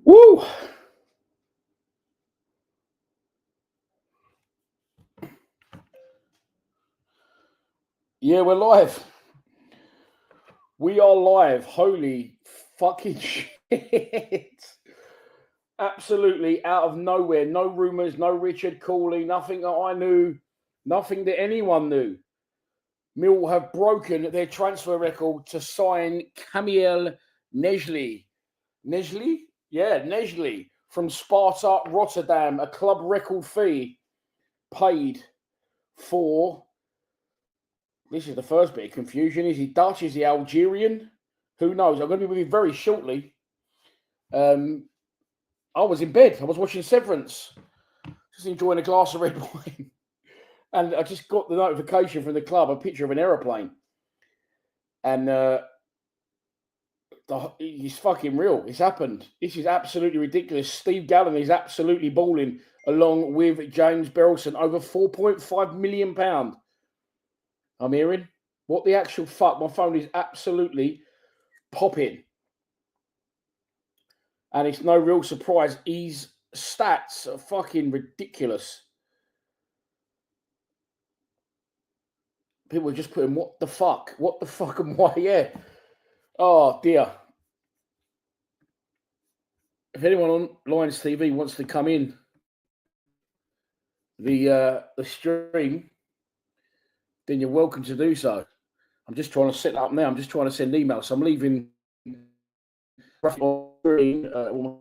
Woo! Yeah, we're live. We are live. Holy fucking shit. Absolutely out of nowhere. No rumours, no Richard Cooley, nothing that I knew, nothing that anyone knew. Millwall have broken their transfer record to sign Camiel Neghli. Neghli? Yeah, Neghli from Sparta, Rotterdam. A club record fee paid for... This is the first bit of confusion. Is he Dutch? Is he Algerian? Who knows? I'm going to be with you very shortly. I was in bed. I was watching Severance, just enjoying a glass of red wine. And I just got the notification from the club, a picture of an aeroplane. And it's fucking real. It's happened. This is absolutely ridiculous. Steve Gallen is absolutely balling along with James Berylson over £4.5 million. I'm hearing. What the actual fuck? My phone is absolutely popping. And it's no real surprise. His stats are fucking ridiculous. People are just putting, what the fuck? What the fuck and why? Yeah. Oh, dear. If anyone on Lions TV wants to come in the stream, then you're welcome to do so. I'm just trying to set up now. I'm just trying to send emails. So I'm leaving. I'm going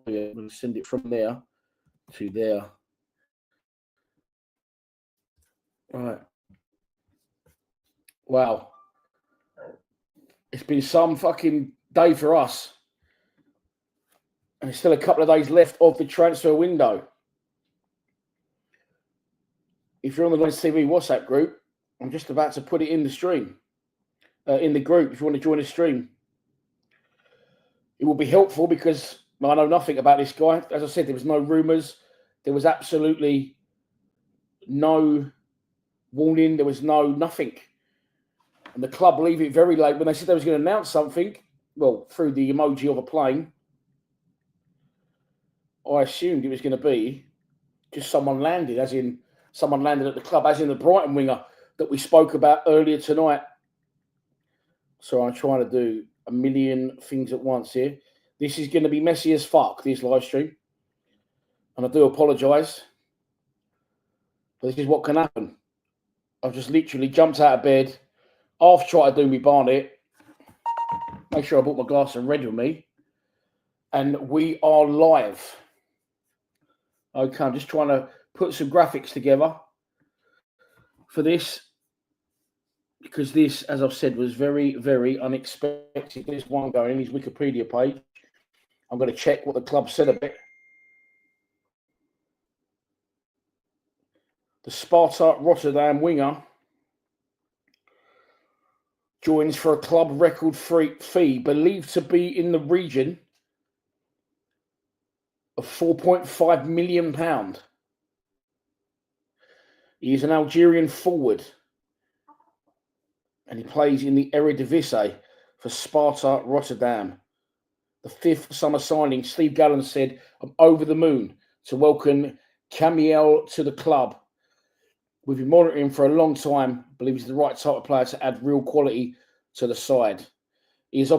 to send it from there to there. All right. Wow. It's been some fucking day for us. And there's still a couple of days left of the transfer window. If you're on the Lions TV WhatsApp group, I'm just about to put it in the stream. In the group, if you want to join the stream. It will be helpful because I know nothing about this guy. As I said, there was no rumours. There was absolutely no warning. There was nothing. And the club leave it very late. When they said they was going to announce something, well, through the emoji of a plane, I assumed it was going to be just someone landed, as in someone landed at the club, as in the Brighton winger that we spoke about earlier tonight. So I'm trying to do a million things at once here. This is going to be messy as fuck, this live stream. And I do apologise. But this is what can happen. I've just literally jumped out of bed, half tried to do my barnet, make sure I brought my glass of red with me, and we are live. Okay, I'm just trying to put some graphics together for this, because this, as I've said, was very, very unexpected. There's one going in his Wikipedia page. I'm going to check what the club said a bit. The Sparta Rotterdam winger joins for a club record fee believed to be in the region of £4.5 million. He is an Algerian forward and he plays in the Eredivisie for Sparta Rotterdam. The fifth summer signing, Steve Gallen said, "I'm over the moon to welcome Camiel to the club. We've been monitoring him for a long time. Believe he's the right type of player to add real quality to the side. He has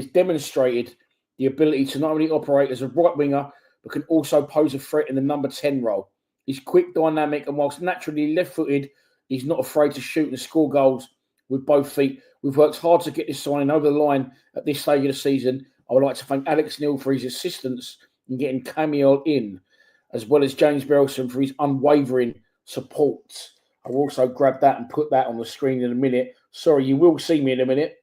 demonstrated the ability to not only operate as a right winger, but can also pose a threat in the number 10 role. He's quick, dynamic, and whilst naturally left-footed, he's not afraid to shoot and score goals with both feet. We've worked hard to get this signing over the line at this stage of the season. I would like to thank Alex Neil for his assistance in getting Camiel in, as well as James Berylson for his unwavering support." I will also grab that and put that on the screen in a minute. Sorry, you will see me in a minute,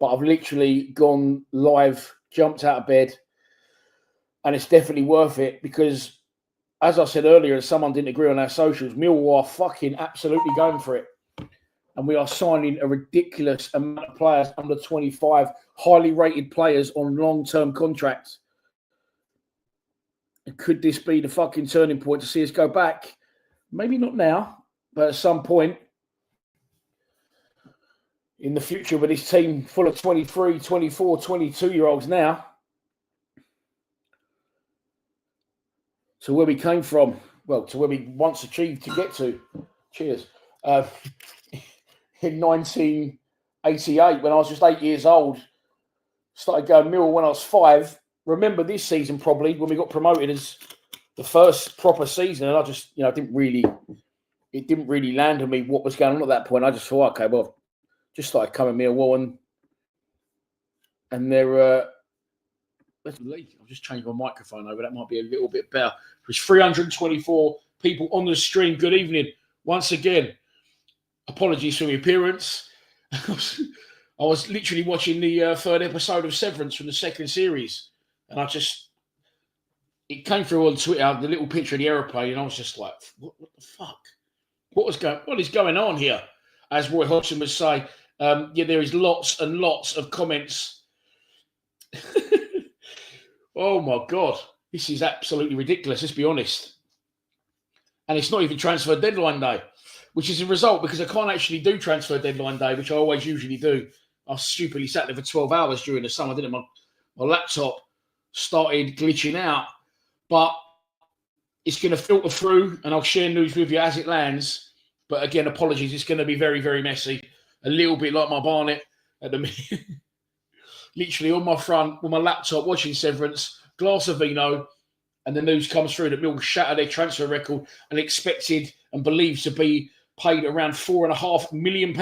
but I've literally gone live, jumped out of bed, and it's definitely worth it because, as I said earlier, and someone didn't agree on our socials, Millwall are fucking absolutely going for it. And we are signing a ridiculous amount of players, under 25, highly rated players on long-term contracts. And could this be the fucking turning point to see us go back? Maybe not now, but at some point in the future, with this team full of 23, 24, 22-year-olds now, to where we came from. Well, to where we once achieved to get to. Cheers. In 1988, when I was just 8 years old, started going Millwall when I was 5. Remember this season probably when we got promoted as the first proper season, and I just, it didn't really land on me what was going on at that point. I just thought, okay, well, just started coming Millwall, and they're. I've just changed my microphone over. That might be a little bit better. There's 324 people on the stream. Good evening once again. Apologies for my appearance. I was literally watching the third episode of Severance from the second series, and it came through on Twitter, the little picture of the aeroplane, and I was just like, what the fuck? What is going on here? As Roy Hodgson would say, there is lots and lots of comments. Oh my God, this is absolutely ridiculous, let's be honest. And it's not even transfer deadline day, which is a result because I can't actually do transfer deadline day, which I always usually do. I stupidly sat there for 12 hours during the summer, didn't I? My laptop started glitching out, but it's going to filter through and I'll share news with you as it lands. But again, apologies, it's going to be very, very messy. A little bit like my Barnet at the minute. Literally on my front with my laptop watching Severance, glass of vino, and the news comes through that Millwall shattered their transfer record and expected and believed to be paid around £4.5 million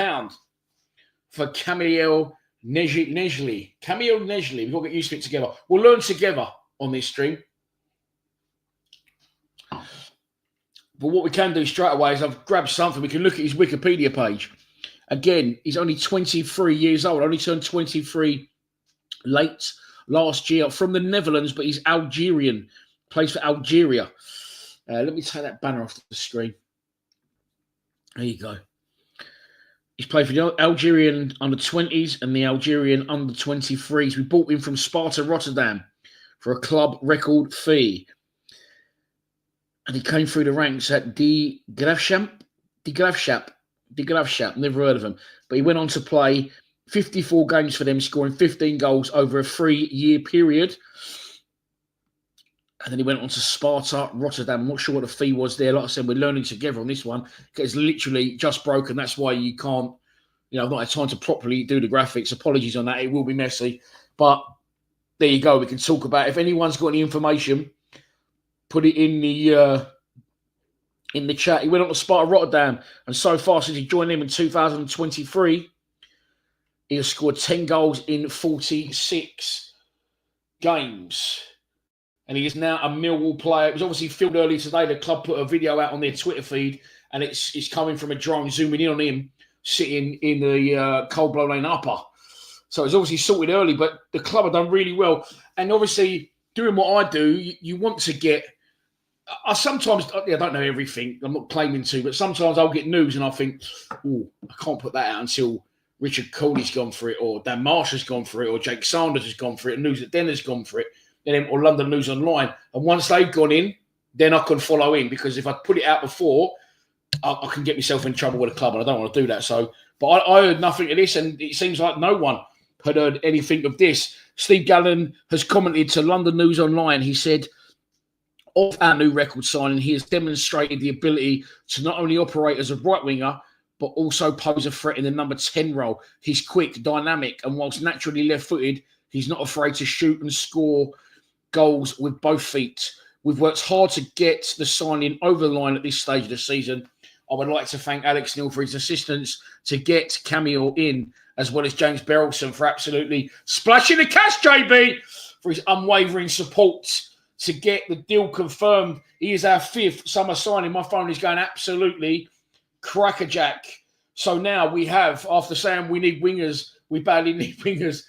for Camiel Neghli. Camiel Neghli. We've got to get used to it together. We'll learn together on this stream. But what we can do straight away is I've grabbed something. We can look at his Wikipedia page. Again, he's only 23 years old. Only turned 23 late last year, from the Netherlands, but he's Algerian, plays for Algeria. Let me take that banner off the screen. There you go. He's played for the Algerian under-20s and the Algerian under-23s. We bought him from Sparta, Rotterdam for a club record fee. And he came through the ranks at De Graafschap, never heard of him. But he went on to play 54 games for them, scoring 15 goals over a 3-year period. And then he went on to Sparta, Rotterdam. I'm not sure what the fee was there. Like I said, we're learning together on this one. It's literally just broken. That's why you can't, I've not had time to properly do the graphics. Apologies on that. It will be messy. But there you go. We can talk about it. If anyone's got any information, put it in the chat. He went on to Sparta, Rotterdam. And so far, since he joined them in 2023, he has scored 10 goals in 46 games. And he is now a Millwall player. It was obviously filmed earlier today. The club put a video out on their Twitter feed, and it's coming from a drone zooming in on him, sitting in the Cold Blow Lane upper. So it's obviously sorted early, but the club have done really well. And obviously, doing what I do, you want to get... I don't know everything. I'm not claiming to, but sometimes I'll get news and I think, oh, I can't put that out until Richard Cooley's gone for it, or Dan Marsh has gone for it, or Jake Sanders has gone for it, and News at Den has gone for it, or London News Online. And once they've gone in, then I can follow in, because if I put it out before, I can get myself in trouble with the club, and I don't want to do that. So, but I heard nothing of this, and it seems like no one had heard anything of this. Steve Gallen has commented to London News Online. He said, of our new record signing, he has demonstrated the ability to not only operate as a right winger, but also pose a threat in the number 10 role. He's quick, dynamic, and whilst naturally left-footed, he's not afraid to shoot and score goals with both feet. We've worked hard to get the signing over the line at this stage of the season. I would like to thank Alex Neil for his assistance to get Camiel in, as well as James Berylson for absolutely splashing the cash, JB, for his unwavering support to get the deal confirmed. He is our 5th summer signing. My phone is going absolutely crackerjack. So now we have, after saying we need wingers, we badly need wingers,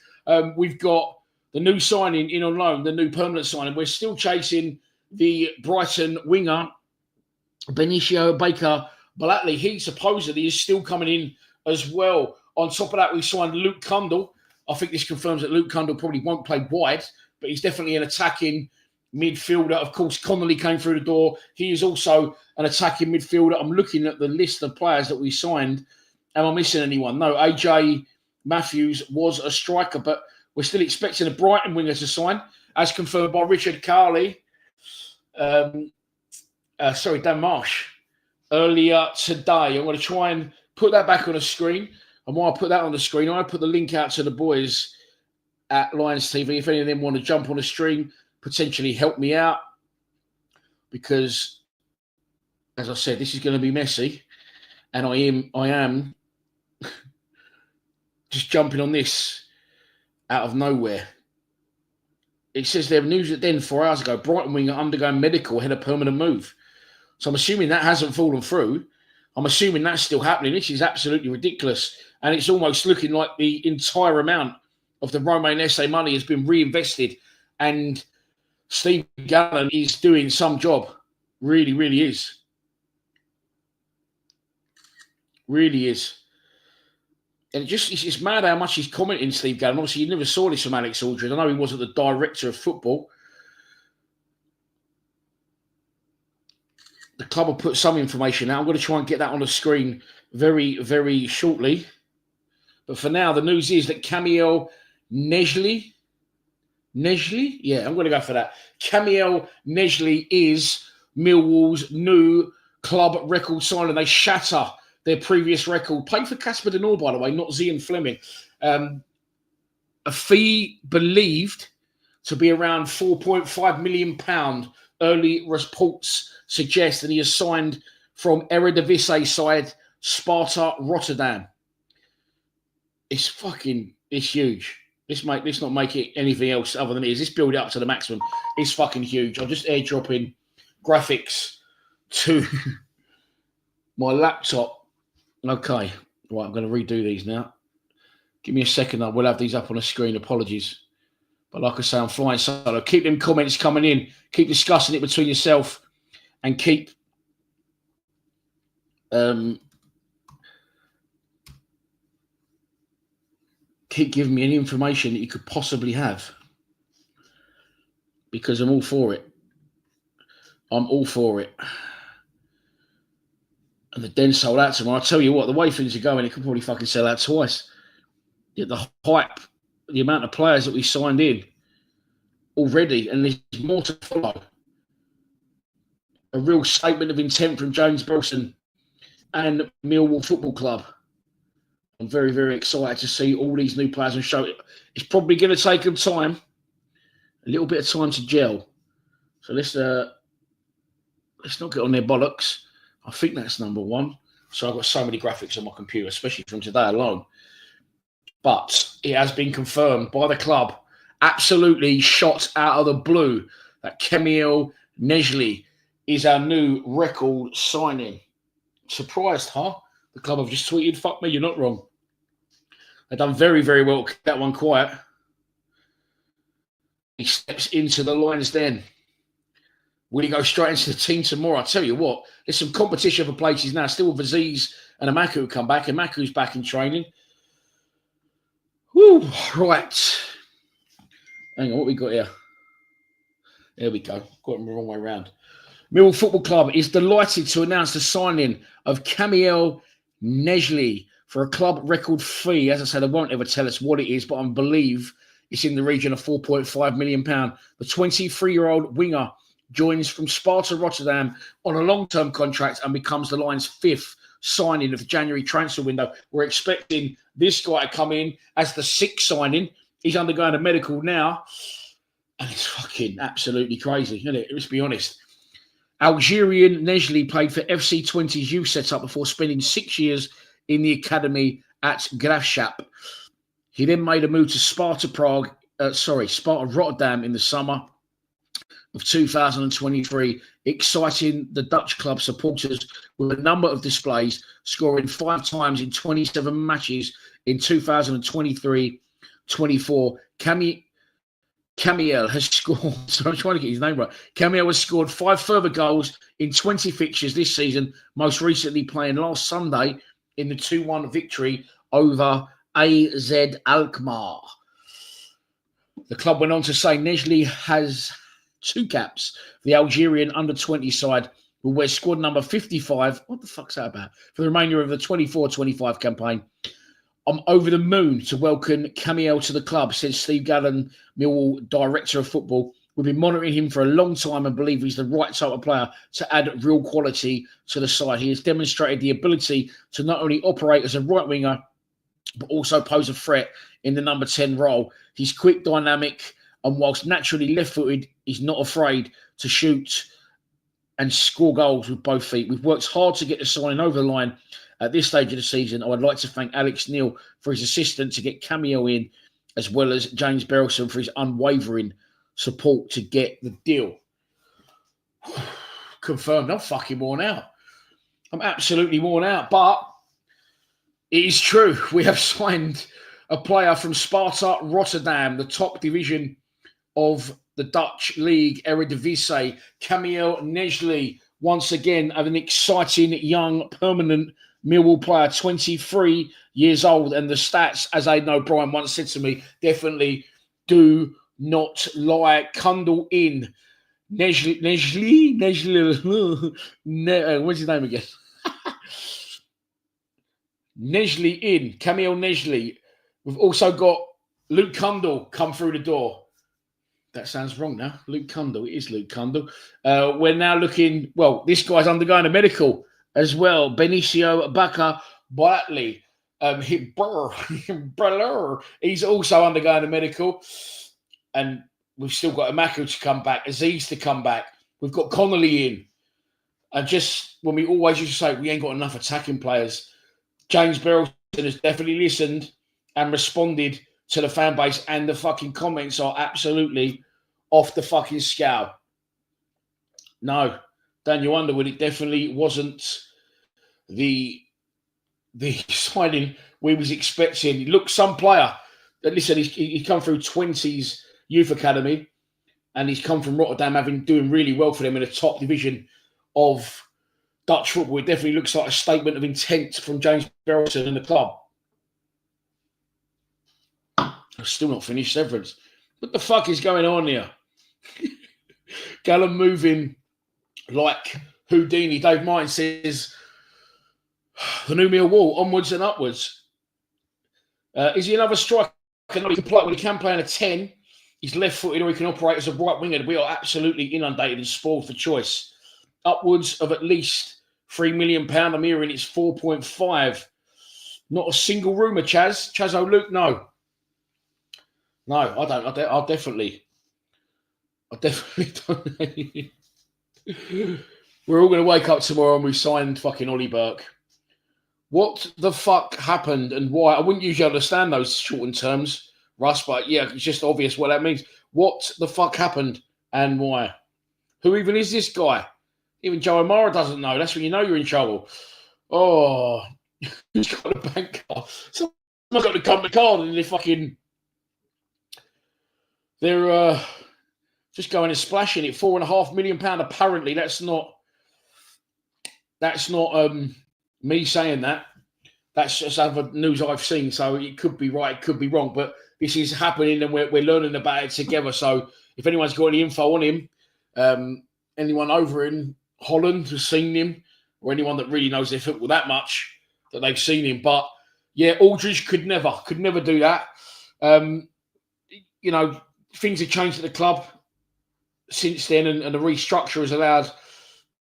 we've got the new signing in on loan, the new permanent signing. We're still chasing the Brighton winger, Benicio Baker-Balatli. He supposedly is still coming in as well. On top of that, we signed Luke Cundle. I think this confirms that Luke Cundle probably won't play wide, but he's definitely an attacking midfielder. Of course, Connolly came through the door. He is also an attacking midfielder. I'm looking at the list of players that we signed. Am I missing anyone? No, AJ Matthews was a striker, but we're still expecting a Brighton winger to sign, as confirmed by Richard Carley. Dan Marsh, earlier today. I'm going to try and put that back on the screen. And while I put that on the screen, I put the link out to the boys at Lions TV. If any of them want to jump on the stream, potentially help me out. Because, as I said, this is going to be messy. And I am just jumping on this out of nowhere. It says there news that then 4 hours ago, Brighton winger undergoing medical had a permanent move. So I'm assuming that hasn't fallen through. I'm assuming that's still happening. This is absolutely ridiculous. And it's almost looking like the entire amount of the Romain Esse money has been reinvested. And Steve Gallen is doing some job. Really, really is. Really is. And it's mad how much he's commenting, Steve Gallen. Obviously, you never saw this from Alex Aldridge. I know he wasn't the director of football. The club will put some information out. I'm going to try and get that on the screen very, very shortly. But for now, the news is that Camiel Neghli, yeah, I'm going to go for that. Camiel Neghli is Millwall's new club record signing. They shatter their previous record. Played for Casper de Noor, by the way, not Zian Fleming. A fee believed to be around £4.5 million. Early reports suggest that he is signed from Eredivisie side Sparta Rotterdam. It's huge. Let's not make it anything else other than it is. Let's build it up to the maximum. It's fucking huge. I'm just airdropping graphics to my laptop. Okay. Right, I'm going to redo these now. Give me a second. I will have these up on the screen. Apologies. But like I say, I'm flying solo. Keep them comments coming in. Keep discussing it between yourself. And keep giving me any information that you could possibly have. Because I'm all for it. I'm all for it. And the Den sold out tomorrow. I'll tell you what, the way things are going, it could probably fucking sell out twice. The hype, the amount of players that we signed in already, and there's more to follow. A real statement of intent from James Wilson and Millwall Football Club. I'm very, very excited to see all these new players on show. It's probably going to take them time, a little bit of time to gel. So let's not get on their bollocks. I think that's number one. So I've got so many graphics on my computer, especially from today alone. But it has been confirmed by the club, absolutely shot out of the blue, that Camiel Neghli is our new record signing. Surprised, huh? The club have just tweeted, fuck me, you're not wrong. They've done very, very well to keep that one quiet. He steps into the Lions Den. Will he go straight into the team tomorrow? I tell you what, there's some competition for places now. Still with Aziz and Amaku who come back. Amaku's back in training. Woo, right. Hang on, what we got here? There we go. Got him the wrong way around. Millwall Football Club is delighted to announce the signing of Camiel Neghli for a club record fee. As I said, they won't ever tell us what it is, but I believe it's in the region of £4.5 million. The 23-year-old winger joins from Sparta Rotterdam on a long-term contract and becomes the Lions' fifth signing of the January transfer window. We're expecting this guy to come in as the sixth signing. He's undergoing a medical now. And it's fucking absolutely crazy, isn't it? Let's be honest. Algerian Neghli played for FC20's youth setup before spending 6 years in the academy at Graafschap. He then made a move to Sparta Rotterdam in the summer of 2023, exciting the Dutch club supporters with a number of displays, scoring 5 times in 27 matches in 2023-24. Camiel has scored, so I'm trying to get his name right. Camiel has scored 5 further goals in 20 fixtures this season, most recently playing last Sunday in the 2-1 victory over AZ Alkmaar. The club went on to say Neghli has 2 caps for the Algerian under-20 side, who wears squad number 55. What the fuck's that about? For the remainder of the 24-25 campaign. I'm over the moon to welcome Camiel to the club, says Steve Gallen, Millwall Director of Football. We've been monitoring him for a long time and believe he's the right type of player to add real quality to the side. He has demonstrated the ability to not only operate as a right winger, but also pose a threat in the number 10 role. He's quick, dynamic, and whilst naturally left-footed, he's not afraid to shoot and score goals with both feet. We've worked hard to get the signing over the line at this stage of the season. I would like to thank Alex Neil for his assistance to get Camiel in, as well as James Berylson for his unwavering support to get the deal. Confirmed. I'm fucking worn out. I'm absolutely worn out. But it is true. We have signed a player from Sparta, Rotterdam, the top division of the Dutch League, Eredivisie. Camiel Neghli, once again, an exciting, young, permanent Millwall player, 23 years old. And the stats, as Aidan O'Brien once said to me, definitely do not lie. Kundle in. Neghli, what's his name again? Neghli in. Camiel Neghli. We've also got Luke Kundle come through the door. That sounds wrong now. Luke Kundle. It is Luke Kundle. We're now looking... Well, this guy's undergoing a medical as well. Benicio Baka Batley. He's also undergoing a medical. And we've still got Amako to come back. Aziz to come back. We've got Connolly in. And just when we always used to say we ain't got enough attacking players, James Berylson has definitely listened and responded to the fan base, and the fucking comments are absolutely off the fucking scale. No, Daniel Underwood, it definitely wasn't the signing we was expecting. Look, some player, listen, he's come through 20s youth academy, and he's come from Rotterdam, doing really well for them in the top division of Dutch football. It definitely looks like a statement of intent from James Berylson and the club. I've still not finished Severance. What the fuck is going on here? Gallon moving like Houdini. Dave Martin says, the new Millwall, onwards and upwards. Is he another striker? He can play on a 10. He's left-footed, or he can operate as a right winger. We are absolutely inundated and spoiled for choice. Upwards of at least £3 million. I'm hearing it's 4.5. Not a single rumour, Chaz. Chaz O'Luke, no. No, I don't. I definitely don't. We're all going to wake up tomorrow and we've signed fucking Ollie Burke. What the fuck happened and why? I wouldn't usually understand those shortened terms, Russ, but yeah, it's just obvious what that means. What the fuck happened and why? Who even is this guy? Even Joe O'Mara doesn't know. That's when you know you're in trouble. Oh, he's got a bank card. Someone's got the company card and they're just going and splashing it. £4.5 million. Apparently, that's not me saying that. That's just other news I've seen. So it could be right, it could be wrong. But this is happening, and we're learning about it together. So if anyone's got any info on him, anyone over in Holland has seen him, or anyone that really knows their football that much that they've seen him. But yeah, Aldridge could never do that. Things have changed at the club since then, and the restructure has allowed.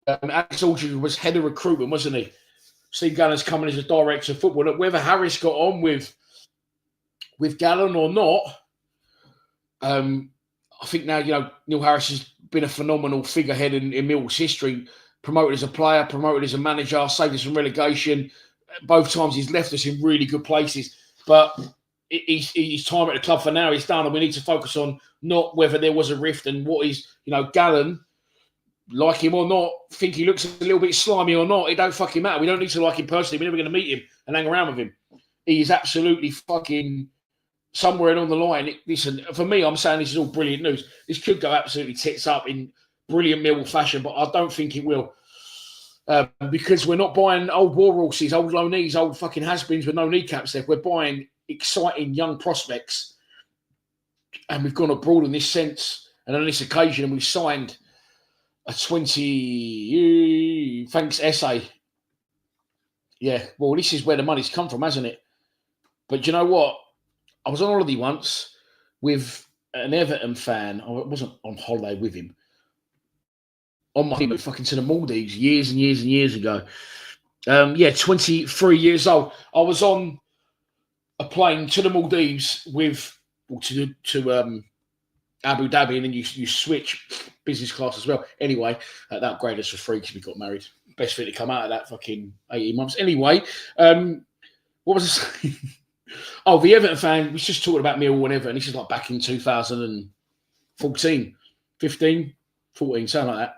Alex Aldridge was head of recruitment, wasn't he? Steve Gallon's coming as a director of football. Look, whether Harris got on with Gallon or not, I think now Neil Harris has been a phenomenal figurehead in Millwall's history. Promoted as a player, promoted as a manager, saved us from relegation. Both times he's left us in really good places, but his time at the club for now is done, and we need to focus on not whether there was a rift and what is, Gallon, like him or not, think he looks a little bit slimy or not, it don't fucking matter. We don't need to like him personally. We're never going to meet him and hang around with him. He is absolutely fucking somewhere along the line. Listen, for me, I'm saying this is all brilliant news. This could go absolutely tits up in brilliant Millwall fashion, but I don't think it will. Because we're not buying old war horses, old low knees, old fucking has-beens with no kneecaps left. We're buying exciting young prospects, and we've gone abroad in this sense, and on this occasion, and we've signed a 20 thanks essay. Yeah, well, this is where the money's come from, hasn't it? But you know what? I was on holiday once with an Everton fan. I wasn't on holiday with him. On my honeymoon, fucking to the Maldives years and years and years ago. 23 years old. I was on a plane to the Maldives to Abu Dhabi, and then you switch business class as well. Anyway, that upgraded us for free because we got married. Best thing to come out of that fucking 18 months. Anyway, what was I saying? Oh, the Everton fan, we was just talking about Millwall and Everton. This is like back in 2014, 15, 14, something like that.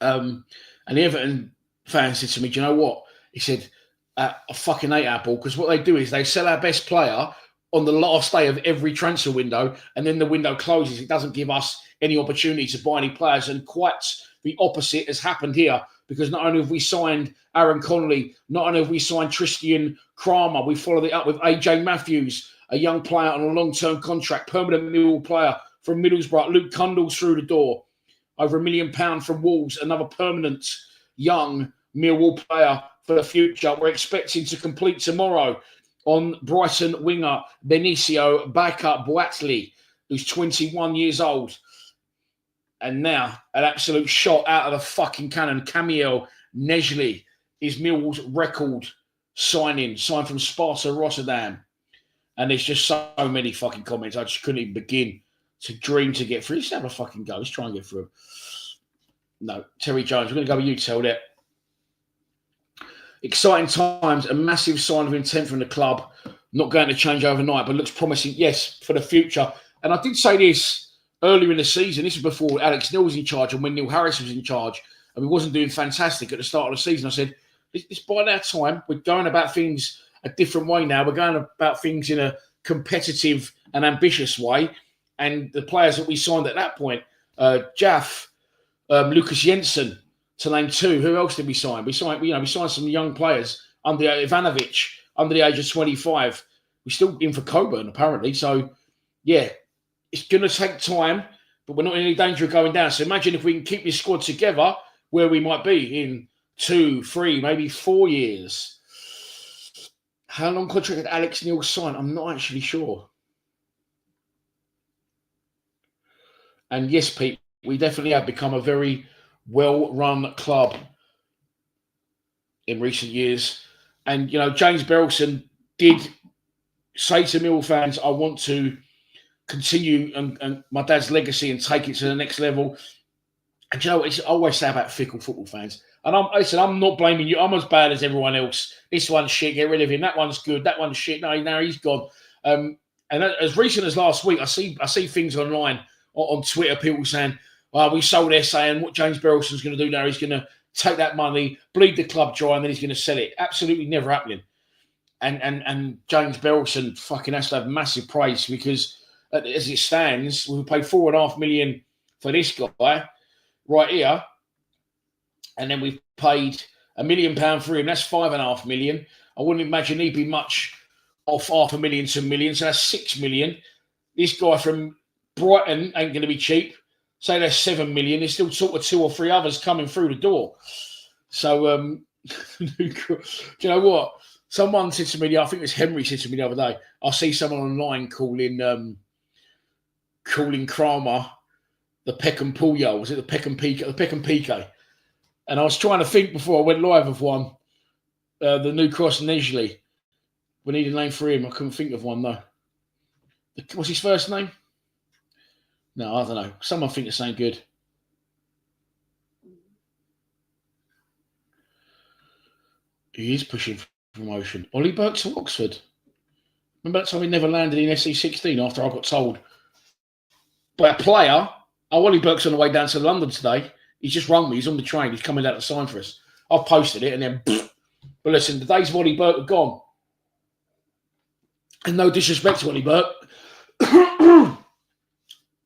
And the Everton fan said to me, do you know what? He said, I fucking hate Apple because what they do is they sell our best player on the last day of every transfer window, and then the window closes. It doesn't give us any opportunity to buy any players, and quite the opposite has happened here because not only have we signed Aaron Connolly, not only have we signed Tristan Kramer, we followed it up with AJ Matthews, a young player on a long-term contract, permanent Millwall player from Middlesbrough. Luke Cundall's through the door, over £1 million from Wolves, another permanent young Millwall player for the future. We're expecting to complete tomorrow on Brighton winger Benicio Baker-Boatley, who's 21 years old. And now, an absolute shot out of the fucking cannon. Camiel Neghli is Millwall's record signed from Sparta, Rotterdam. And there's just so many fucking comments. I just couldn't even begin to dream to get through. Let's have a fucking go. Let's try and get through. No, Terry Jones, we're going to go with you, tell that. Exciting times, a massive sign of intent from the club. Not going to change overnight, but looks promising, yes, for the future. And I did say this earlier in the season. This was before Alex Neil was in charge and when Neil Harris was in charge. And we wasn't doing fantastic at the start of the season. I said, it's by that time, we're going about things a different way now. We're going about things in a competitive and ambitious way. And the players that we signed at that point, Jaff, Lucas Jensen, to name two. Who else did we sign? We signed some young players under Ivanovic, under the age of 25. We're still in for Coburn, apparently. So, yeah, it's going to take time, but we're not in any danger of going down. So imagine if we can keep this squad together, where we might be in 2, 3, maybe 4 years. How long contract did Alex Neil sign? I'm not actually sure. And yes, Pete, we definitely have become a very well-run club in recent years. And, you know, James Berylson did say to Millwall fans, I want to continue and my dad's legacy and take it to the next level. And, you know, it's always say about fickle football fans. And I'm not blaming you. I'm as bad as everyone else. This one's shit, get rid of him. That one's good. That one's shit. No, now he's gone. And as recent as last week, I see things online on Twitter, people saying, we sold there saying what James Berylson's going to do now. He's going to take that money, bleed the club dry, and then he's going to sell it. Absolutely never happening. And James Berylson fucking has to have massive praise because as it stands, we paid $4.5 million for this guy right here, and then we've paid £1 million for him. That's $5.5 million. I wouldn't imagine he'd be much off $500,000 to $1 million, so that's $6 million. This guy from Brighton ain't going to be cheap. Say there's $7 million. There's still sort of 2 or 3 others coming through the door. So, do you know what? Someone said to me, I think it was Henry said to me the other day, I see someone online calling Kramer the Peckham Puyo. Was it the Peckham Pique? The Peckham Pique. And I was trying to think before I went live of one, the New Cross Neghli. We need a name for him. I couldn't think of one, though. What's his first name? No, I don't know. Someone think it's ain't good. He is pushing for promotion. Ollie Burke to Oxford. Remember that time he never landed in SC16 after I got told by a player, Ollie Burke's on the way down to London today. He's just rung me. He's on the train. He's coming out to sign for us. I've posted it and then, but listen, the days of Ollie Burke are gone. And no disrespect to Ollie Burke.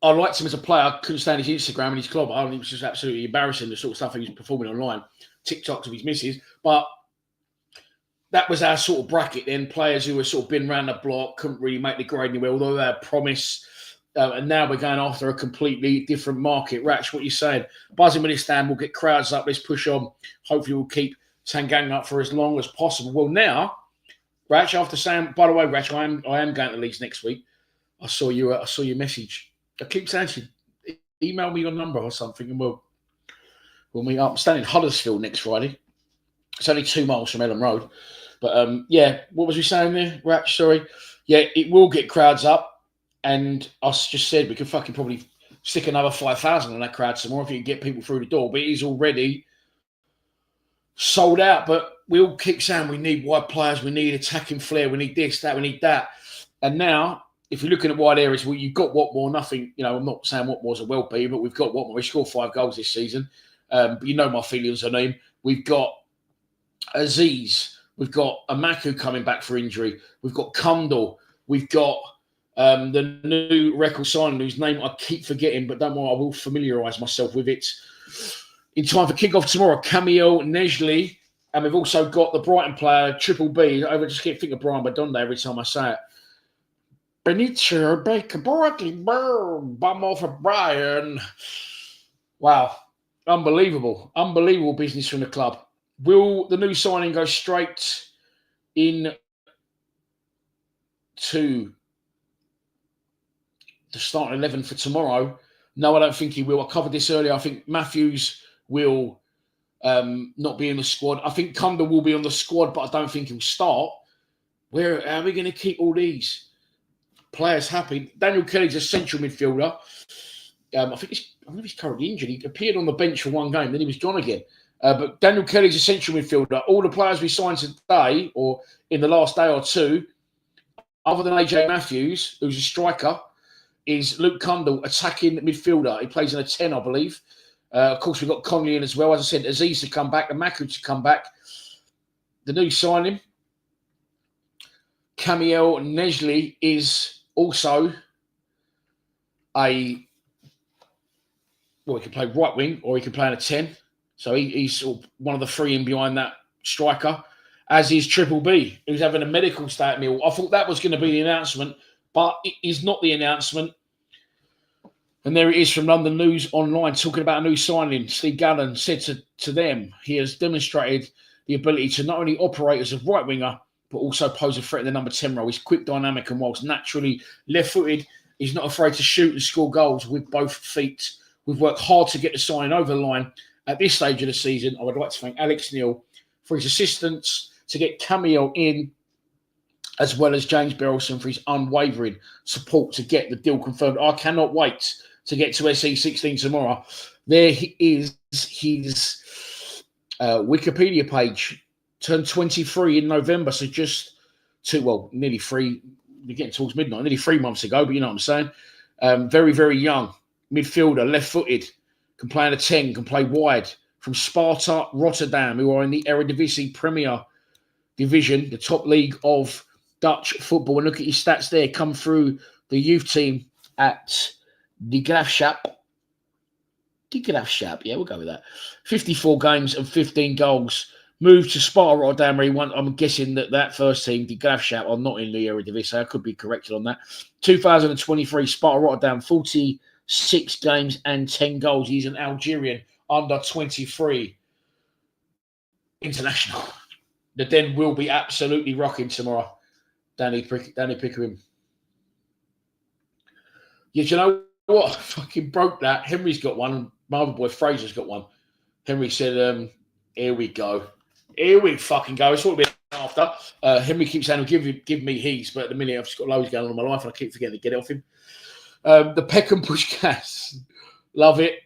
I liked him as a player. I couldn't stand his Instagram and his club. It was just absolutely embarrassing, the sort of stuff he was performing online. TikToks of his misses. But that was our sort of bracket then. Players who were sort of been around the block, couldn't really make the grade anywhere, although they had promise. And now we're going after a completely different market. Ratch, what you saying? Buzzing with this stand, we'll get crowds up. Let's push on. Hopefully we'll keep Tanganga up for as long as possible. Well, now, Ratch, after saying, by the way, Ratch, I am going to Leeds next week. I saw your message. I keep saying to you, email me your number or something, and we'll meet up. I'm staying in Huddersfield next Friday. It's only 2 miles from Ellen Road. But yeah, what was we saying there, Ratch? Sorry. Yeah, it will get crowds up, and I just said we could fucking probably stick another 5,000 on that crowd some more if you can get people through the door. But it is already sold out. But we all keep saying we need wide players, we need attacking flair, we need this, that, we need that. And now, if you're looking at wide areas, well, you've got Watmore. Nothing, I'm not saying Watmore's a well-be, but we've got Watmore. He scored 5 goals this season. But you know my feelings on him. We've got Aziz. We've got Amaku coming back for injury. We've got Kundal. We've got the new record signing whose name I keep forgetting, but don't worry, I will familiarise myself with it in time for kick-off tomorrow. Camiel, Neghli, and we've also got the Brighton player, Triple B. I just keep thinking of Brian Badonde every time I say it. Benicio Baker Barkley, bum off of Brian. Wow. Unbelievable business from the club. Will the new signing go straight in to the starting 11 for tomorrow? No, I don't think he will. I covered this earlier. I think Matthews will not be in the squad. I think Kunda will be on the squad, but I don't think he'll start. Where are we going to keep all these players happy? Daniel Kelly's a central midfielder. I believe he's currently injured. He appeared on the bench for one game, then he was gone again. But Daniel Kelly's a central midfielder. All the players we signed today or in the last day or two, other than AJ Matthews, who's a striker, is Luke Kundal, attacking midfielder. He plays in a 10, I believe. Of course, we've got Conley in as well. As I said, Aziz to come back and Maku to come back. The new signing, Camiel Neghli, is also he can play right wing or he can play in a 10. So he's sort of one of the 3 in behind that striker, as is Triple B, who's having a medical stay at Millwall. I thought that was going to be the announcement, but it is not the announcement. And there it is from London News Online, talking about a new signing. Steve Gallen said to them, he has demonstrated the ability to not only operate as a right winger, but also pose a threat in the number 10 role. He's quick, dynamic, and whilst naturally left-footed, he's not afraid to shoot and score goals with both feet. We've worked hard to get the sign over the line. At this stage of the season, I would like to thank Alex Neil for his assistance to get Camiel in, as well as James Berylson for his unwavering support to get the deal confirmed. I cannot wait to get to SE16 tomorrow. There is his Wikipedia page. Turned 23 in November, so nearly 3. We're getting towards midnight, nearly 3 months ago, but you know what I'm saying. Very, very young midfielder, left-footed, can play in a 10, can play wide. From Sparta, Rotterdam, who are in the Eredivisie Premier Division, the top league of Dutch football. And look at your stats there. Come through the youth team at De Graafschap. Yeah, we'll go with that. 54 games and 15 goals. Moved to Sparta Rotterdam, where he won. I'm guessing that first team, De Graafschap, are not in the Eredivisie. I could be corrected on that. 2023, Sparta Rotterdam, 46 games and 10 goals. He's an Algerian under 23 international. The Den will be absolutely rocking tomorrow. Danny Pickering. Yeah, do you know what? I fucking broke that. Henry's got one, and my other boy Fraser's got one. Henry said, here we go. Here we fucking go. It's all a bit after. Henry keeps saying, give me his, but at the minute I've just got loads going on in my life and I keep forgetting to get it off him. The Peck and Push gas. Love it.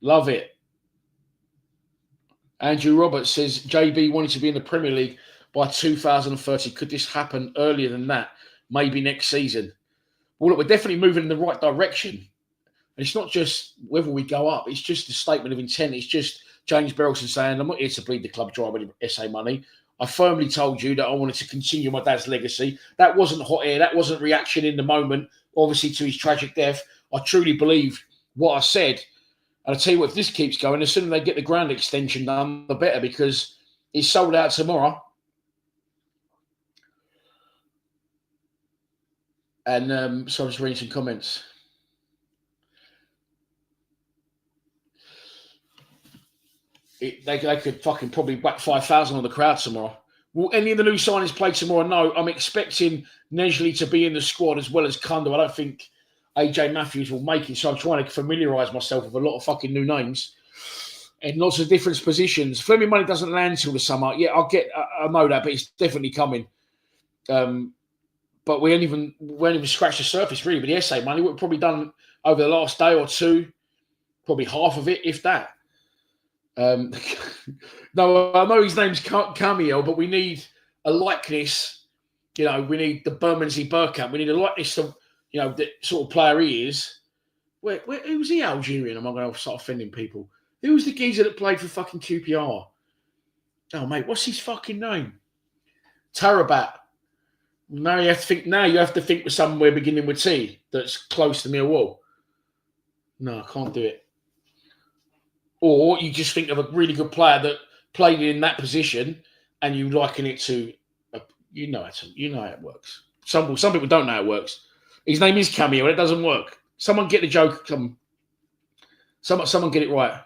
Love it. Andrew Roberts says, JB wanted to be in the Premier League by 2030. Could this happen earlier than that? Maybe next season. Well, look, we're definitely moving in the right direction. And it's not just whether we go up. It's just a statement of intent. It's just James Berylson saying, I'm not here to bleed the club dry with SA money. I firmly told you that I wanted to continue my dad's legacy. That wasn't hot air. That wasn't reaction in the moment, obviously, to his tragic death. I truly believe what I said. And I tell you what, if this keeps going, the sooner they get the ground extension done, the better, because it's sold out tomorrow. And so I'm just reading some comments. They could fucking probably whack 5,000 on the crowd tomorrow. Will any of the new signings play tomorrow? No, I'm expecting Neghli to be in the squad as well as Kundal. I don't think AJ Matthews will make it, so I'm trying to familiarise myself with a lot of fucking new names in lots of different positions. Fleming money doesn't land till the summer. Yeah, I know that, but it's definitely coming. But we haven't even scratched the surface really. But the SA money, we've probably done over the last day or two, probably half of it, if that. No, I know his name's Camiel, but we need a likeness. You know, we need the Bermondsey Burkamp. We need a likeness of, you know, the sort of player he is. Who was he Algerian? Am I going to start offending people? Who was the geezer that played for fucking QPR? Oh, mate, what's his fucking name? Tarabat. Now you have to think with somewhere beginning with T that's close to Millwall. No, I can't do it. Or you just think of a really good player that played in that position, and you liken it to, you know how it works. Some people don't know how it works. His name is Camiel. It doesn't work. Someone get the joke. Someone get it right.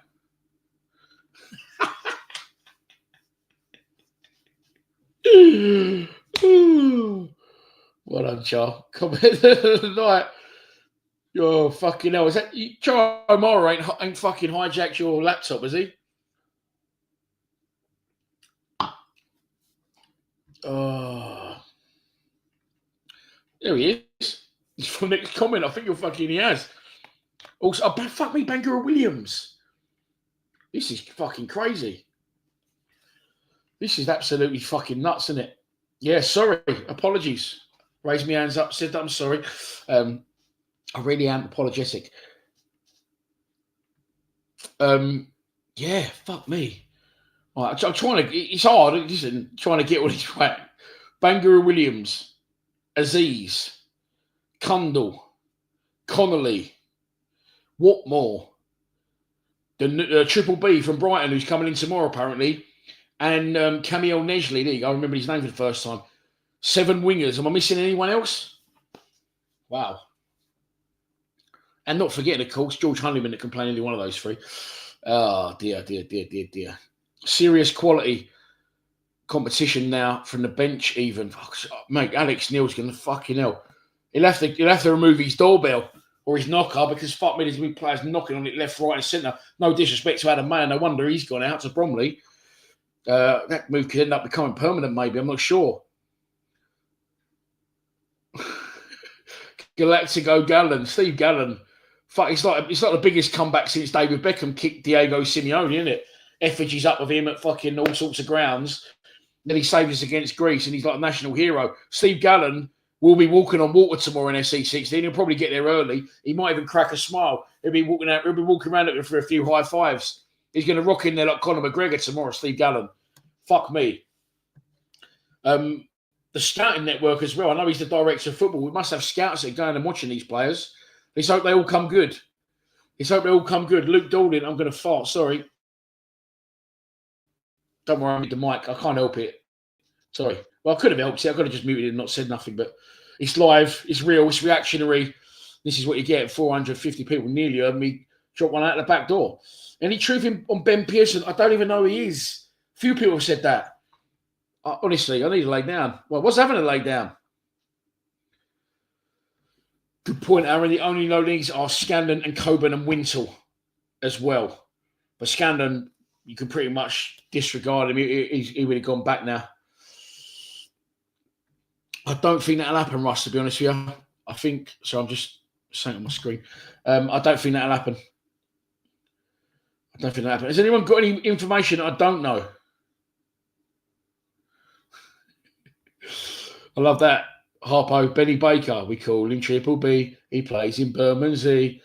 Well done, Char. Comment like, oh fucking hell! Is that Char O'Mara ain't fucking hijacked your laptop, is he? Oh, there he is. He's from the next comment. I think he has. Also, fuck me, Bangura Williams. This is fucking crazy. This is absolutely fucking nuts, isn't it? Yeah, sorry. Apologies. Raised my hands up, said that I'm sorry. I really am apologetic. Yeah, fuck me. Right, I'm trying to. It's hard. Listen, trying to get all these right. Bangura Williams, Aziz, Kundal, Connolly, Watmore, the Triple B from Brighton, who's coming in tomorrow apparently, and Camiel Neghli. There you go. I remember his name for the first time. 7 wingers. Am I missing anyone else? Wow. And not forgetting, of course, George Honeyman that can play any one of those 3. Oh, dear. Serious quality competition now from the bench even. Mate, Alex Neil's going to fucking hell. He'll have to remove his doorbell or his knocker because fuck me, there's been players knocking on it left, right and centre. No disrespect to Adam Mayer. No wonder he's gone out to Bromley. That move could end up becoming permanent maybe. I'm not sure. Galactico Gallen, Steve Gallen. Fuck, it's like the biggest comeback since David Beckham kicked Diego Simeone, isn't it? Effigies up with him at fucking all sorts of grounds. Then he saved us against Greece and he's like a national hero. Steve Gallen will be walking on water tomorrow in SC16. He'll probably get there early. He might even crack a smile. He'll be walking around looking for a few high fives. He's going to rock in there like Conor McGregor tomorrow, Steve Gallen. Fuck me. The scouting network as well. I know he's the director of football. We must have scouts that are going and watching these players. Let's hope they all come good. Luke Dawlin, I'm going to fart. Sorry. Don't worry, I need the mic. I can't help it. Sorry. Well, I could have helped it. I could have just muted it and not said nothing. But it's live. It's real. It's reactionary. This is what you get. 450 people nearly heard me drop one out the back door. Any truth on Ben Pearson? I don't even know who he is. Few people have said that. Honestly, I need to lay down. Well, what's having to lay down? Good point, Aaron. The only loanees are Scandon and Coburn and Wintle as well. But Scandon, you can pretty much disregard him. He would have gone back now. I don't think that'll happen, Russ, to be honest with you. I think, so I'm just saying on my screen. I don't think that'll happen. Has anyone got any information I don't know? I love that. Harpo, Benny Baker, we call him Triple B. He plays in Bermondsey.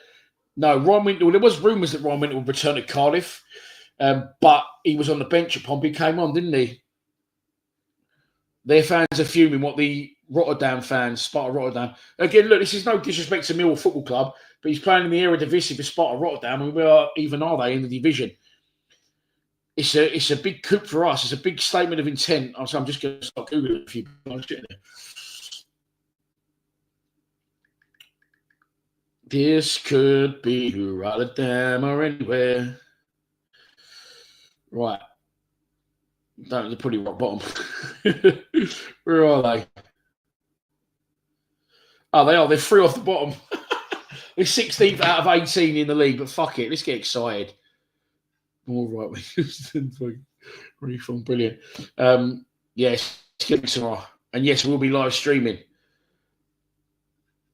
No, Ryan Wintle. There was rumours that Ryan Wintle would return to Cardiff, but he was on the bench at Pompey. Came on, didn't he? Their fans are fuming. What the Rotterdam fans, Sparta Rotterdam. Again, look, this is no disrespect to Millwall Football Club, but he's playing in the Eredivisie for Sparta Rotterdam, and are they in the division? It's a big coup for us. It's a big statement of intent. So I'm just going to start Googling a few people. This could be Rotterdam or anywhere. Right. They're pretty rock bottom. Where are they? Oh, they are. They're 3 off the bottom. We're 16th out of 18 in the league, but fuck it. Let's get excited. All right. Refund, brilliant. Yes, tomorrow. And yes, we'll be live streaming.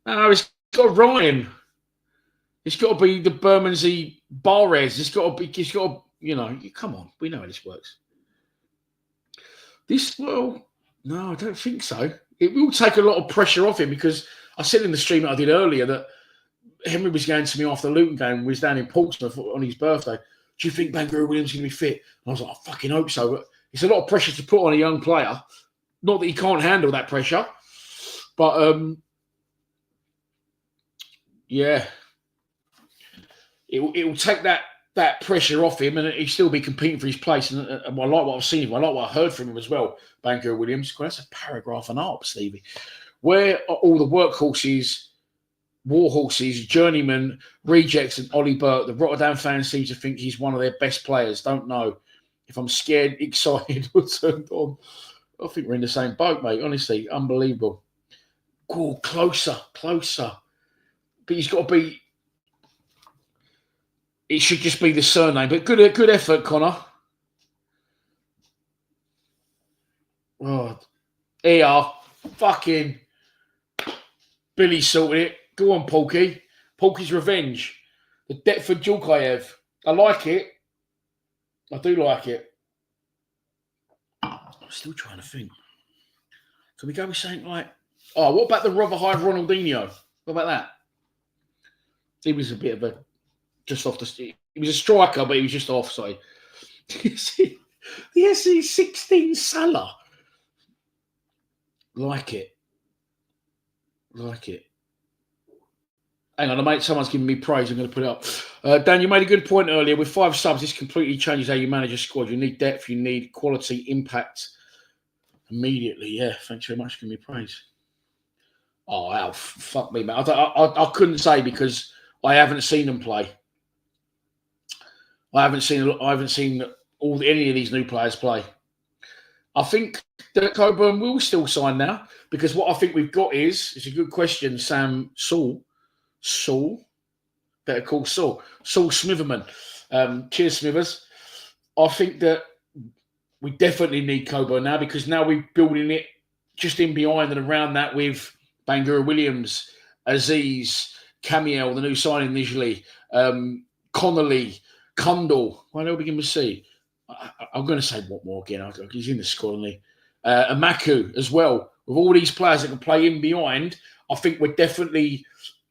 No, it's got Ryan. It's got to be the Bermondsey Barres. It's got to, you know, come on. We know how this works. No, I don't think so. It will take a lot of pressure off him because I said in the stream that I did earlier that Henry was going to me after the Luton game. We was down in Portsmouth on his birthday. Do you think Bangalore Williams is going to be fit? And I was like, I fucking hope so. But it's a lot of pressure to put on a young player. Not that he can't handle that pressure. But, yeah. It will take that pressure off him and he'll still be competing for his place. And I like what I've seen. I like what I heard from him as well, Bangalore Williams. Well, that's a paragraph and a half, Stevie. Where are all the workhorses, war horses, journeymen, rejects, and Ollie Burke? The Rotterdam fans seem to think he's one of their best players. Don't know if I'm scared, excited, or turned on. I think we're in the same boat, mate. Honestly, unbelievable. Oh, closer. But he's got to be. It should just be the surname. But good effort, Connor. Oh, here you are. Fucking Billy sorted it. Go on, Polky. Polky's Revenge. The Deptford Djulkaev. I like it. I do like it. I'm still trying to think. Can we go with something like... Oh, what about the Rotherhithe Ronaldinho? What about that? He was a bit of a... Just off the... He was a striker, but he was just offside. The SE16 Salah. Like it. Hang on, mate. Someone's giving me praise. I'm going to put it up. Dan, you made a good point earlier. With 5 subs, this completely changes how you manage a squad. You need depth. You need quality, impact immediately. Yeah, thanks very much for giving me praise. Oh, Al, fuck me, man. I couldn't say because I haven't seen them play. I haven't seen any of these new players play. I think that Coburn will still sign now because what I think we've got it's a good question, Sam Saul, better call Saul Smitherman. Cheers, Smithers. I think that we definitely need Coburn now because now we're building it just in behind and around that with Bangalore Williams, Aziz, Camiel, the new signing Neghli, Connolly, Kundal. Why don't we begin with C? I'm going to say what more again. He's in the squad, isn't he? Amaku as well. With all these players that can play in behind, I think we're definitely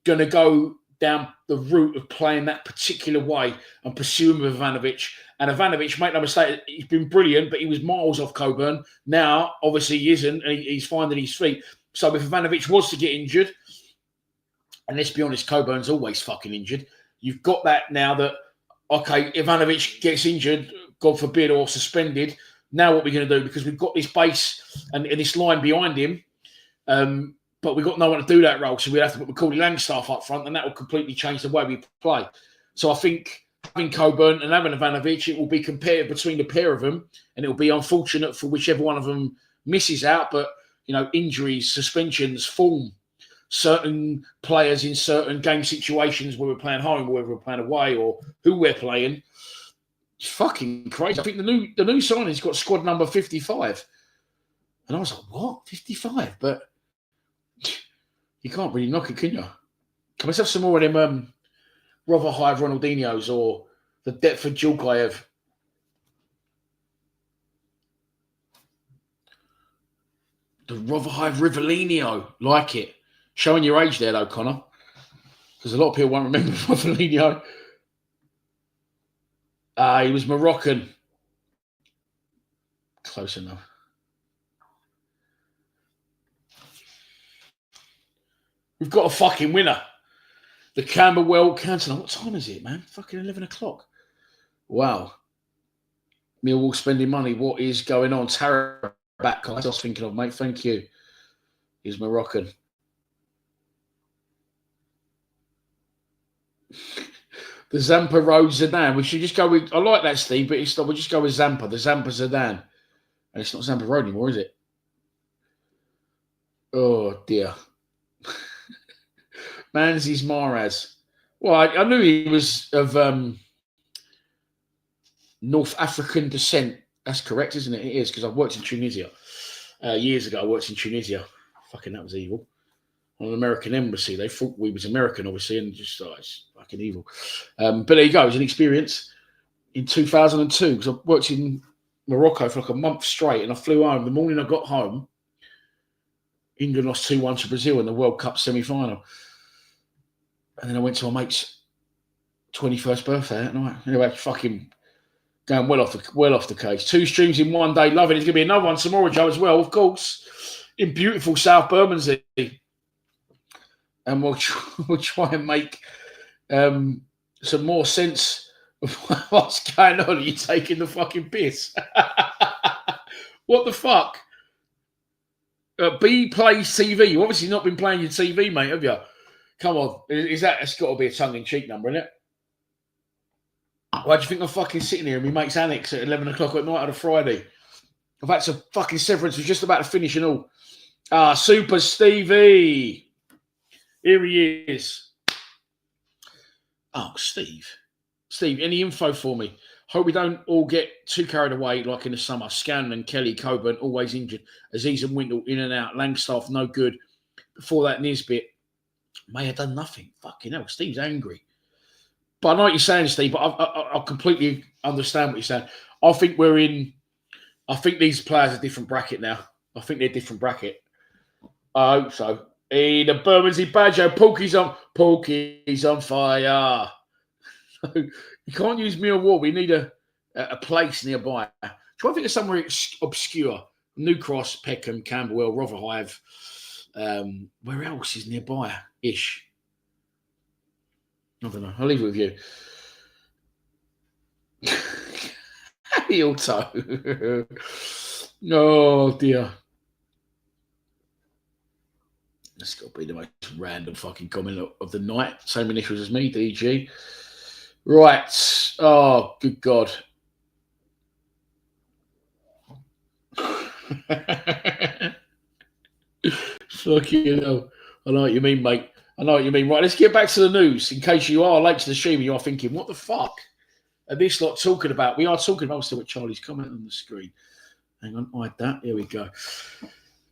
going to go down the route of playing that particular way and pursuing with Ivanovic. And Ivanovic, make no mistake, he's been brilliant, but he was miles off Coburn. Now, obviously, he isn't, and he's finding his feet. So if Ivanovic was to get injured, and let's be honest, Coburn's always fucking injured, you've got that now that, okay, Ivanovic gets injured, God forbid, or suspended. Now what are we going to do? Because we've got this base and this line behind him, but we've got no one to do that role. So we have to put Macaulay Langstaff up front, and that will completely change the way we play. So I think having Coburn and having Ivanovic, it will be compared between the pair of them, and it will be unfortunate for whichever one of them misses out. But, you know, injuries, suspensions, form, certain players in certain game situations where we're playing home, or whether we're playing away, or who we're playing. It's fucking crazy. I think the new signing's got squad number 55. And I was like, what? 55? But you can't really knock it, can you? Can we have some more of them Rotherhithe Ronaldinhos or the Deptford Djulkaev? The Rotherhithe Rivellino. Like it. Showing your age there, though, Connor. Because a lot of people won't remember Rivellino. He was Moroccan. Close enough. We've got a fucking winner. The Camberwell Council. What time is it, man? Fucking 11 o'clock. Wow. Millwall spending money. What is going on? Tara back. I was thinking of, mate. Thank you. He's Moroccan. The Zampa Rose Zidane. We should just go with... I like that, Steve, but we'll just go with Zampa. The Zampa Zidane. And it's not Zampa Road anymore, is it? Oh, dear. Manzis Maraz. Well, I knew he was of North African descent. That's correct, isn't it? It is, because I've worked in Tunisia. Years ago, I worked in Tunisia. Fucking, that was evil. On an American embassy. They thought we was American, obviously, and just thought it's fucking evil. But there you go. It was an experience in 2002, because I worked in Morocco for like a month straight, and I flew home. The morning I got home, England lost 2-1 to Brazil in the World Cup semi-final. And then I went to my mate's 21st birthday that night. Anyway, fucking going well off the case. 2 streams in one day, loving it. There's going to be another one tomorrow, Joe, as well, of course, in beautiful South Bermondsey. And we'll try and make some more sense of what's going on. Are you taking the fucking piss? What the fuck? B plays TV. You've obviously not been playing your TV, mate, have you? Come on. It's got to be a tongue-in-cheek number, isn't it? Why do you think I'm fucking sitting here and my mate's annex at 11 o'clock at night on a Friday? I've had some fucking severance. We're just about to finish and all. Super Stevie. Here he is. Oh, Steve. Steve, any info for me? Hope we don't all get too carried away like in the summer. Scanlon, Kelly, Coburn, always injured. Aziz and Windle, in and out. Langstaff, no good. Before that, Nisbet may have done nothing. Fucking hell, Steve's angry. But I know what you're saying, Steve, but I completely understand what you're saying. I think these players are a different bracket now. I think they're a different bracket. I hope so. Hey, the Bermondsey Badger, Pokey's on fire. You can't use Millwall. We need a place nearby. Try to think of somewhere obscure. New Cross, Peckham, Camberwell, Rotherhithe. Where else is nearby-ish? I don't know. I'll leave it with you. Heel toe. Oh, dear. That's got to be the most random fucking comment of the night. Same initials as me, DG. Right. Oh, good God. Fucking hell. I know what you mean, mate. I know what you mean. Right, let's get back to the news. In case you are late to the stream and you are thinking, what the fuck are this lot talking about? We are talking about, I'll see what Charlie's comment on the screen. Hang on, hide that. Here we go.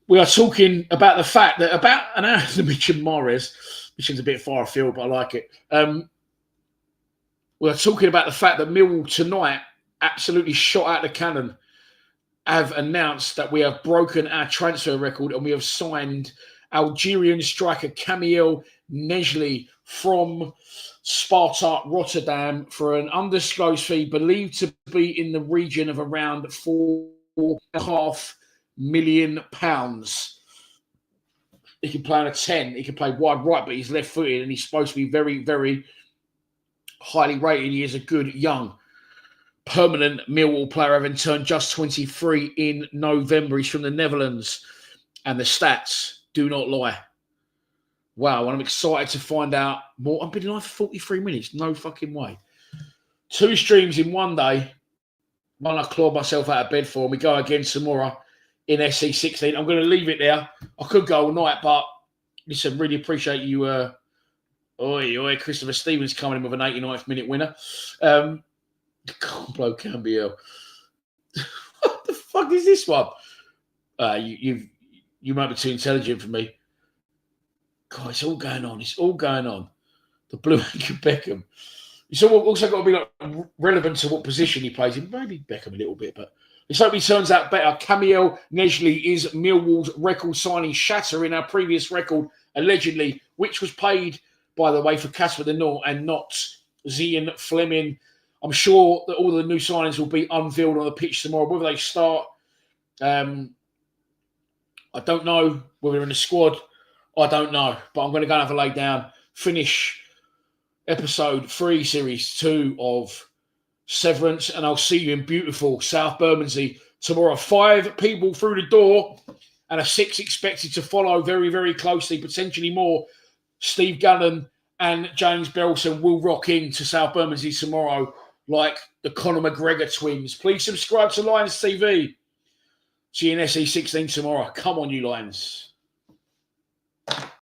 We are talking about the fact that about an hour to mention Mahrez, which is a bit far afield, but I like it. We are talking about the fact that Millwall tonight absolutely shot out the cannon, have announced that we have broken our transfer record and we have signed Algerian striker Camiel Neghli from Sparta, Rotterdam for an undisclosed fee believed to be in the region of around £4.5 million. He can play on a 10. He can play wide right, but he's left-footed and he's supposed to be very, very highly rated. He is a good young permanent Millwall player, having turned just 23 in November. He's from the Netherlands and the stats do not lie. Wow, and I'm excited to find out more. I've been live for 43 minutes. No fucking way. 2 streams in one day. One I clawed myself out of bed for, and we go again tomorrow in SC16. I'm going to leave it there. I could go all night, but listen, really appreciate you. Christopher Stevens coming in with an 89th minute winner. Blow Camiel. What the fuck is this one? You might be too intelligent for me. God, it's all going on. It's all going on. The Blue Anchor Beckham. It's also got to be like relevant to what position he plays in. Maybe Beckham a little bit, but let's hope he turns out better. Camiel Neghli is Millwall's record signing, shattering our previous record, allegedly, which was paid, by the way, for Casper de North and not Zian Fleming. I'm sure that all the new signings will be unveiled on the pitch tomorrow. Whether they start, I don't know. Whether they're in the squad, I don't know. But I'm going to go and have a lay down, finish episode 3, series 2 of Severance, and I'll see you in beautiful South Bermondsey tomorrow. 5 people through the door and a 6 expected to follow very, very closely, potentially more. Steve Gallen and James Belson will rock into South Bermondsey tomorrow like the Conor McGregor twins. Please subscribe to Lions TV. GNSE 16 tomorrow. Come on, you Lions.